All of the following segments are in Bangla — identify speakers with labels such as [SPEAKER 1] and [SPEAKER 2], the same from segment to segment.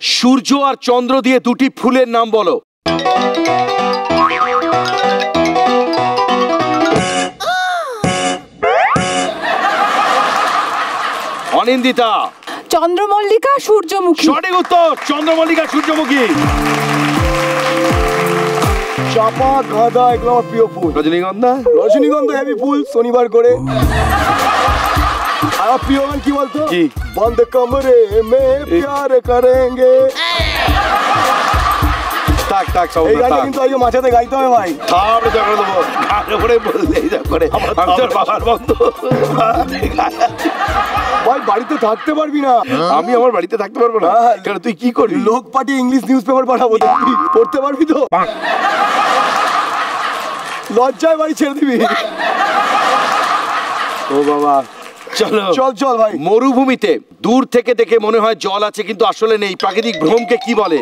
[SPEAKER 1] সূর্য আর চন্দ্র দিয়ে দুটি ফুলের নাম বলো। অনিন্দিতা।
[SPEAKER 2] চন্দ্রমল্লিকা সূর্যমুখী।
[SPEAKER 1] সঠিক উত্তর, চন্দ্রমল্লিকা সূর্যমুখী।
[SPEAKER 3] চাপা, গাঁদা এগুলো আমার প্রিয় ফুল।
[SPEAKER 1] রজনীগন্ধা।
[SPEAKER 3] রজনীগন্ধা হেভি ফুল, শনিবার করে। আমার প্রিয় গান কি বলতো?
[SPEAKER 1] কি?
[SPEAKER 3] বন্ধ কমরে মে প্যার করেঙ্গে।
[SPEAKER 1] থাক থাক সব
[SPEAKER 3] এই গানটা কিন্তু আজকে মাঝাতে গাইতে হবে ভাই।
[SPEAKER 1] থামড়ে ঝগড়া দেবো, গানে পড়ে বললেই করে আমি তোর বাবার বন্ধু।
[SPEAKER 3] ভাই বাড়িতে থাকতে পারবি না।
[SPEAKER 1] আমি আমার বাড়িতে থাকতে পারবো না কেন? তুই কি করবি?
[SPEAKER 3] লোক পাঠিয়ে ইংলিশ নিউজ পেপার পাঠাবো, দেখবি পড়তে পারবি তো? লজ্জায় বাড়ি ছেড়ে দিবি।
[SPEAKER 1] ও বাবা, চলো
[SPEAKER 3] চল চল ভাই।
[SPEAKER 1] মরুভূমিতে দূর থেকে দেখে মনে হয় জল আছে কিন্তু আসলে নেই, প্রাকৃতিক ভ্রমকে কি বলে?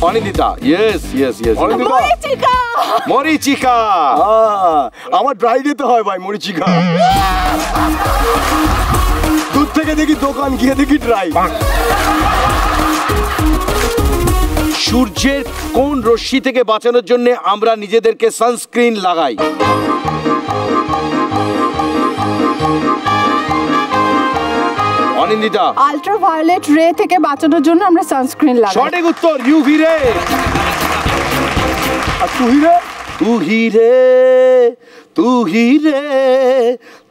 [SPEAKER 1] অনিন্দিতা। Yes yes yes.
[SPEAKER 2] মরিচিকা।
[SPEAKER 1] মরিচিকা।
[SPEAKER 3] আমার ড্রাই দিতে হয় ভাই মরিচিকা। দূর থেকে দেখি দোকান, গিয়ে দেখি ড্রাই।
[SPEAKER 1] সূর্যের কোন রশ্মি থেকে বাঁচানোর জন্য আমরা নিজেদেরকে সানস্ক্রিন লাগাই? অনিন্দিতা।
[SPEAKER 2] আল্ট্রাভায়োলেট রে থেকে বাঁচানোর জন্য আমরা সানস্ক্রিন লাগাই।
[SPEAKER 1] সঠিক উত্তর, ইউভি রে।
[SPEAKER 3] আর তুই রে?
[SPEAKER 1] तू ही रे, तू ही रे,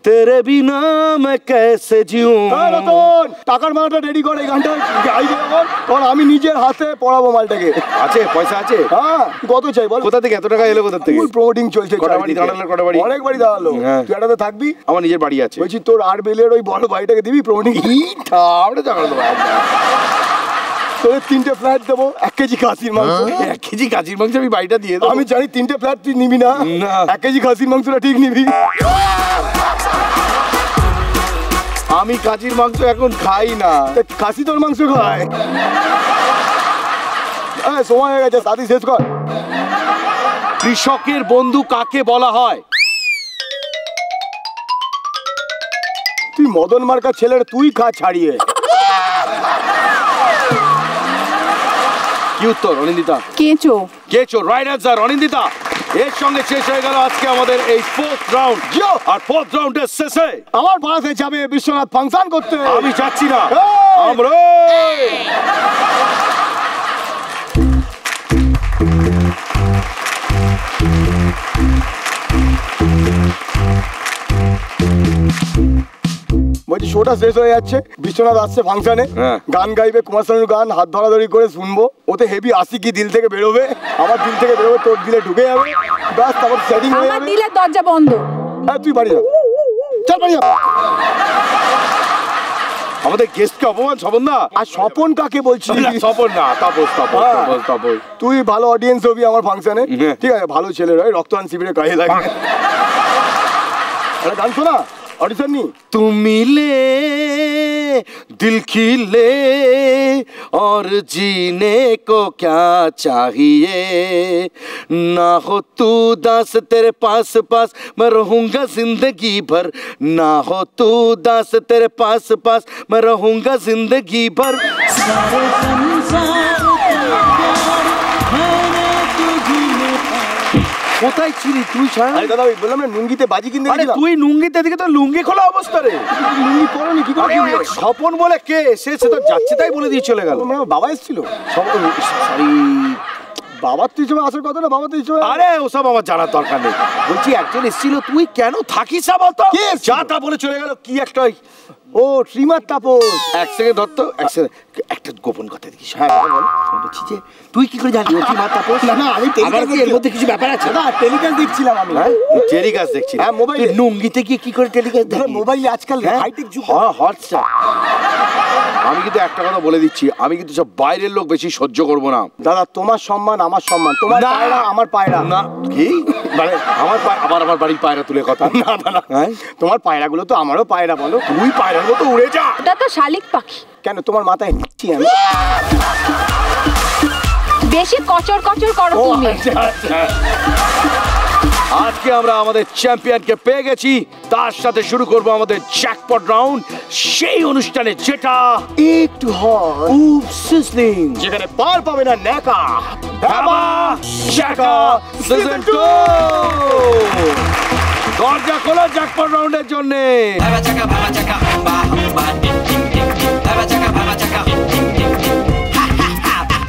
[SPEAKER 1] तेरे बिना मैं कैसे जीऊं।
[SPEAKER 3] রতন, টাকার মালটা রেডি করে, এই গানটা গাইবে এখন। কারণ আমি নিজের হাতে পড়াবো মালটাকে।
[SPEAKER 1] আছে পয়সা আছে?
[SPEAKER 3] হ্যাঁ, কত চাই বল?
[SPEAKER 1] কোথা থেকে এত টাকা এলো? কোথা থেকে?
[SPEAKER 3] প্রমোটিং চলছে।
[SPEAKER 1] কটা বাড়ি দাঁড়ালো? কটা বাড়ি?
[SPEAKER 3] অনেক বাড়ি দাঁড়ালো। তুই একটাতে থাকবি?
[SPEAKER 1] আমার নিজের বাড়ি আছে।
[SPEAKER 3] বলছি তোর আর বেলের ওই বড় বাড়িটাকে দিবি প্রমোটিং?
[SPEAKER 1] আমরা জানা দেবো।
[SPEAKER 3] তোর 3টে ফ্ল্যাট দেবো, 1 কেজি খাসির মাংস।
[SPEAKER 1] 1 কেজি খাসির মাংস আমি বাড়িটা দিয়ে দেবো।
[SPEAKER 3] আমি জানি 3টে ফ্ল্যাট তুই নিবি না। 1 কেজি খাসির মাংসটা ঠিক নিবি।
[SPEAKER 1] আমি খাসির মাংস এখন খাই না।
[SPEAKER 3] খাসি তোর মাংস খায়? সময় হয়ে গেছে, তাড়াতাড়ি শেষ কর।
[SPEAKER 1] কৃষকের বন্ধু কাকে বলা হয়?
[SPEAKER 3] তুই মদন মার্কা ছেলের, তুই খা ছাড়িয়ে।
[SPEAKER 1] কি উত্তর অনিন্দিতা?
[SPEAKER 2] কেঁচো।
[SPEAKER 1] কেঁচো রাইট অ্যান্সার। অনিন্দিতা, এর সঙ্গে শেষ হয়ে গেল আজকে আমাদের এই 4th রাউন্ড। আর 4th রাউন্ডের শেষে
[SPEAKER 3] আমার বাড়াতে যাবে বিশ্বনাথ ফাংশন করতে।
[SPEAKER 1] আমি যাচ্ছি না। আমরা
[SPEAKER 3] বলছি শোটা শেষ হয়ে যাচ্ছে, বিশ্বনাথ আসছে ফাংশনে, গান গাইবে, কুমার শানুর গান, হাত ধরাধরি করে শুনবো। ওতে হেভি আশিকি দিল থেকে বেরোবে, আমার দিল থেকে বেরোবে, তোর দিলে ঢুকে যাবে, ব্যাস তারপর সেটিং হয়ে যাবে।
[SPEAKER 2] আমার দিলের দরজা বন্ধ।
[SPEAKER 3] হ্যাঁ তুই বাড়ি যা, চল বাড়ি যা।
[SPEAKER 1] আমাদের গেস্টকে অপমান স্বপন না।
[SPEAKER 3] আর স্বপন কাকে বলছি?
[SPEAKER 1] স্বপন না, তাপস তাপস তাপস তাপস।
[SPEAKER 3] তুই ভালো অডিয়েন্স হবি আমার ফাংশনে, ঠিক আছে? ভালো ছেলে রয়, রক্তদান শিবিরে কাজে লাগে। আরে গান শোনা, ऑडिशन नहीं।
[SPEAKER 1] तुम मिले दिल खिले और जीने को क्या चाहिए, ना हो तू दास तेरे पास पास मैं रहूंगा जिंदगी भर, ना हो तू दास तेरे पास पास मैं रहूंगा जिंदगी भर। सारे संसार কোথায় ছিলি তুই?
[SPEAKER 3] আরে দাদা ওই বললাম না লুঙ্গিতে বাজি কিনতে গেছিলাম।
[SPEAKER 1] তুই লুঙ্গিতে দিকে তো লুঙ্গি খোলা অবস্থা রে।
[SPEAKER 3] লুঙ্গি পরনি কি করে?
[SPEAKER 1] স্বপন বলে কে সে তো যাচ্ছে তাই বলে দিয়ে চলে গেল।
[SPEAKER 3] বাবা এসেছিল।
[SPEAKER 1] সরি
[SPEAKER 3] বাবার তুই সময় আসার কথা না, বাবা তুই সময়।
[SPEAKER 1] আরে ওসব আমার জানার দরকার নেই। বলছি একজন এসেছিল, তুই কেন থাকিস না বলতো? যা তা বলে চলে গেল। কি একটা
[SPEAKER 3] ও শ্রীমাত তাপস।
[SPEAKER 1] এক সেকেন্ড ধরতো, এক সেকেন্ড, একটা গোপন কথা দেখিস। হ্যাঁ বল। বলছি যে তুই কি করে জানলি শ্রীমাত তাপস?
[SPEAKER 3] না না আমি
[SPEAKER 1] এর মধ্যে কিছু ব্যাপার আছে
[SPEAKER 3] না, টেলিকাস্ট দেখছিলাম আমি।
[SPEAKER 1] টেলিকাস্ট দেখছি?
[SPEAKER 3] হ্যাঁ মোবাইলে।
[SPEAKER 1] লুঙ্গিতে গিয়ে কি করে টেলিকাস্ট দেখি?
[SPEAKER 3] মোবাইলে আজকাল হাইটেক যুগ।
[SPEAKER 1] হটস্টার। আমি কিন্তু একটা কথা বলে দিচ্ছি, আমি কিন্তু সব বাইরের লোক বেশি সহ্য করবো না।
[SPEAKER 3] দাদা তোমার সম্মান আমার সম্মান, তোমার পায়রা আমার পায়রা।
[SPEAKER 1] না কি মানে আমার আবার আমার বাড়ির পায়রা তুলে কথা?
[SPEAKER 3] না না না, তোমার পায়রাগুলো তো আমারও পায়রা। বলো
[SPEAKER 1] তুই পায়রার মতো উড়ে যা।
[SPEAKER 2] ওটা তো শালিক পাখি।
[SPEAKER 3] কেন তোমার মাথায় নিচ্ছি আমি?
[SPEAKER 2] বেশি কচর কচর করো তুমি।
[SPEAKER 1] আজকে আমরা আমাদের চ্যাম্পিয়নকে পেয়ে গেছি, তার সাথে শুরু করব আমাদের জ্যাকপট রাউন্ড, সেই অনুষ্ঠানে যেটা
[SPEAKER 3] একটু হয়
[SPEAKER 1] খুব সিজলিং,
[SPEAKER 3] যেখানে পার পাবে না ন্যাকা
[SPEAKER 1] বাবা জ্যাকা সিজন 2। দরজা খোলা জ্যাকপট রাউন্ডের জন্য।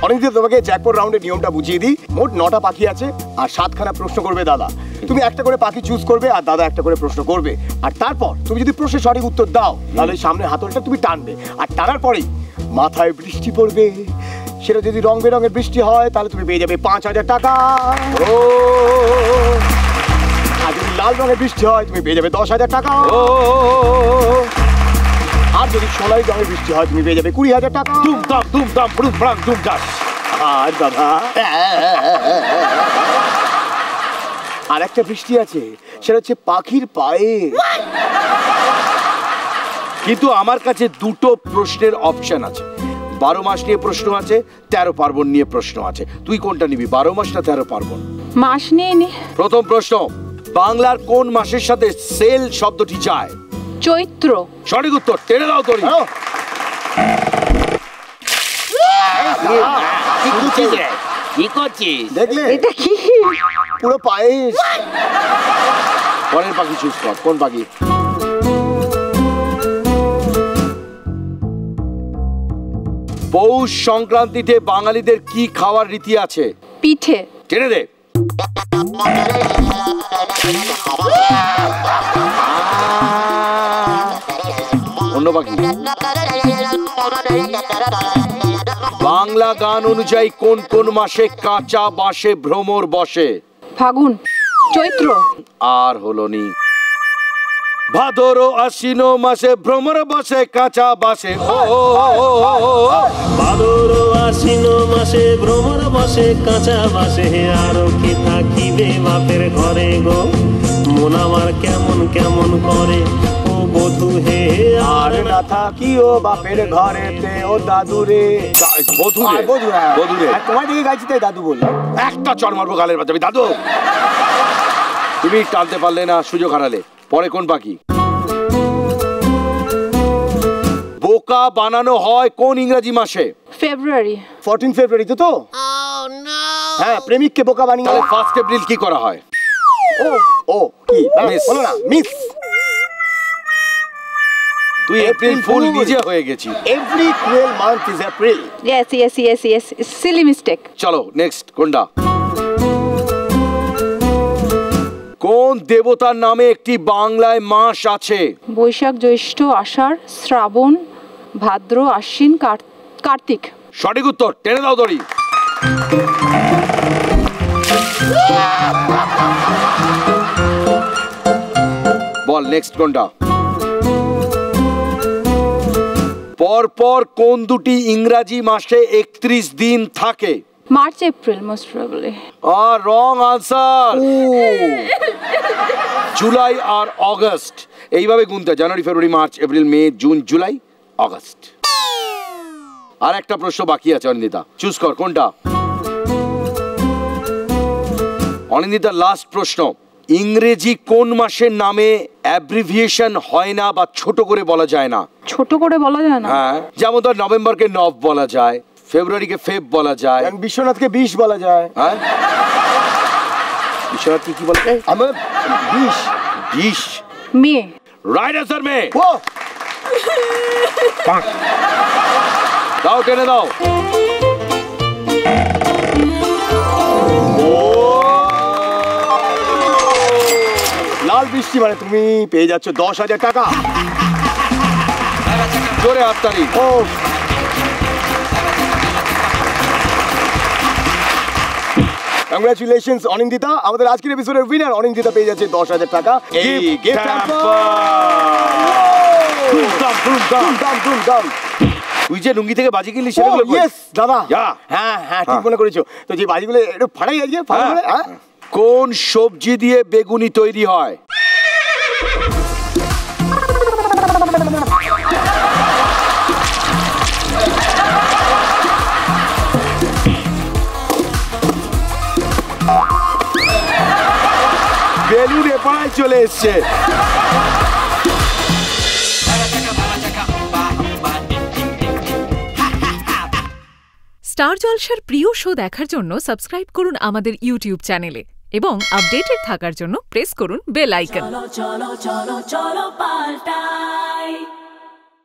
[SPEAKER 3] অনেকদিন তোমাকে জ্যাকপট রাউন্ডের নিয়মটা বুঝিয়ে দিই। মোট 9টা পাখি আছে আর 7খানা প্রশ্ন করবে দাদা। তুমি একটা করে পাখি চুজ করবে আর দাদা একটা করে প্রশ্ন করবে, আর তারপর তুমি যদি প্রশ্নের সঠিক উত্তর দাও তাহলে সামনে হাতলটা তুমি টানবে, আর টানার পরেই মাথায় বৃষ্টি পড়বে। সেটা যদি রং বেরঙের বৃষ্টি হয় তাহলে তুমি পেয়ে যাবে 5000 টাকা। আর যদি লাল রঙের বৃষ্টি হয় তুমি পেয়ে যাবে 10,000 টাকা। আর যদি সোনালী রঙের বৃষ্টি হয় তুমি পেয়ে যাবে 20,000 টাকা।
[SPEAKER 1] ধুমধাম ধুমধাম ফুরুম ফারাম ধুমধাম।
[SPEAKER 3] আর দাদা আর একটা বৃষ্টি আছে, সেটা হচ্ছে পাখির পায়ে।
[SPEAKER 1] কিন্তু আমার কাছে দুটো প্রশ্নের অপশন আছে। 12 মাস নিয়ে প্রশ্ন আছে, 13 পার্বণ নিয়ে প্রশ্ন আছে। তুই কোনটা নিবি, 12 মাস না 13 পার্বণ?
[SPEAKER 2] মাস নিয়ে নি।
[SPEAKER 1] প্রথম প্রশ্ন, বাংলার কোন মাসের সাথে সেল শব্দটি যায়?
[SPEAKER 2] চৈত্র।
[SPEAKER 1] সঠিক উত্তর, টেনে দাও তোরি।
[SPEAKER 4] কি করছিস?
[SPEAKER 3] দেখলে
[SPEAKER 2] এটা কি?
[SPEAKER 3] পুরো পায়েস।
[SPEAKER 1] পরের পাখি চুজ কর, কোন পাখি? পৌষ সংক্রান্তিতে বাঙালিদের কি খাওয়ার রীতি আছে?
[SPEAKER 2] পিঠে।
[SPEAKER 1] টেনে দে। অন্য পাখি। বাংলা গান অনুযায়ী কোন কোন মাসে কাঁচা বাঁশে ভ্রমর বসে?
[SPEAKER 2] ফাগুন। চৈত্র।
[SPEAKER 1] আর হলো নি। ভাদর আশ্বিন মাসে ভ্রমর বসে কাঁচা বাঁশে। ও
[SPEAKER 5] ভাদর আশ্বিন মাসে ভ্রমর বসে কাঁচা বাসে। আরো কি থাকিবে বাপের ঘরে গো, মন আমার কেমন কেমন করে ও বধূ হে।
[SPEAKER 3] আর না থাকিও বাপের ঘরেতে ও দাদুরে।
[SPEAKER 1] বধুরে বধুরে।
[SPEAKER 3] তোমার দিকে গাইছি তাই দাদু বললো।
[SPEAKER 1] একটা চড় মারবো গালের বাচ্চা। দাদু তুমি টানতে পারলে না, সুযোগ হারালে। পরে কোন পাখি? বোকা বানানো হয় কোন ইংরেজি মাসে?
[SPEAKER 2] ফেব্রুয়ারি।
[SPEAKER 3] 14 ফেব্রুয়ারি তো। হ্যাঁ, প্রেমিককে বোকা বানিয়ে।
[SPEAKER 1] তাহলে 1 এপ্রিল কি করা হয়?
[SPEAKER 3] ও কি
[SPEAKER 1] মিস।
[SPEAKER 3] বলো না, মিস।
[SPEAKER 1] তুই এপ্রিল ফুল নিজে হয়ে গেছি।
[SPEAKER 3] Every 12 month is April.
[SPEAKER 2] Yes yes yes yes, Seely mistake.
[SPEAKER 1] চলো নেক্সট, কোনটা? কোন দেবতার নামে একটি বাংলায় মাস আছে?
[SPEAKER 2] বৈশাখ, জ্যৈষ্ঠ, আষাঢ়, শ্রাবণ, ভাদ্র, আশ্বিন, কার্তিক।
[SPEAKER 1] সঠিক উত্তর, টেনে দাও দড়ি। বল নেক্সট কোনটা? পরপর কোন দুটি ইংরাজি মাসে 31 দিন থাকে?
[SPEAKER 2] March, April most probably.
[SPEAKER 1] আর রং আনসার। জুলাই আর অগস্ট, এইভাবে গুনতে। January, February, March, April, May, June, July, August. আর একটা প্রশ্ন বাকি আছে অনিন্দিতা, চুজ কর কোনটা? অনিন্দিতা লাস্ট প্রশ্ন, ইংরেজি কোন মাসের নামে অ্যাব্রিভিয়েশন হয় না বা ছোট করে বলা যায় না?
[SPEAKER 2] ছোট করে বলা যায় না?
[SPEAKER 1] হ্যাঁ, যেমন ধর নভেম্বরকে নভ বলা যায়, ফেব্রুয়ারিকে ফেব বলা যায়,
[SPEAKER 3] বিশ্বনাথকে 20 বলা যায়।
[SPEAKER 1] হ্যাঁ, বিশ্বনাথকে কি বলা যায়?
[SPEAKER 3] আমার
[SPEAKER 1] 20
[SPEAKER 2] মে।
[SPEAKER 1] রাইট আনসার মে।
[SPEAKER 3] ও
[SPEAKER 1] দাও, টেনে দাও।
[SPEAKER 3] লাল বৃষ্টি মানে তুমি পেয়ে যাচ্ছ 10,000 টাকা।
[SPEAKER 1] জোরে হাততালি।
[SPEAKER 3] ও কংগ্রাচুলেশনস অনিন্দিতা, আমাদের আজকের এপিসোডের উইনার অনিন্দিতা পেয়ে যাচ্ছে 10,000 টাকা। এই গিফট হ্যাম্পার।
[SPEAKER 1] তুই যে লুঙ্গি থেকে বাজি কিনলি সেগুলো?
[SPEAKER 3] ইয়েস দাদা।
[SPEAKER 1] যা।
[SPEAKER 3] হ্যাঁ হ্যাঁ, ঠিক মনে করেছো। তো যে বাজিগুলো একটু ফাটাই আজকে ফাটাই। হ্যাঁ,
[SPEAKER 1] কোন সবজি দিয়ে বেগুনি তৈরি হয়? লুকিয়ে পড়ায় চলে এসছে।
[SPEAKER 6] স্টার জলসার প্রিয় শো দেখার জন্য সাবস্ক্রাইব করুন আমাদের ইউটিউব চ্যানেলে এবং আপডেটেড থাকার জন্য প্রেস করুন বেল আইকন।
[SPEAKER 7] চলো চলো চলো চলো পাল্টাই।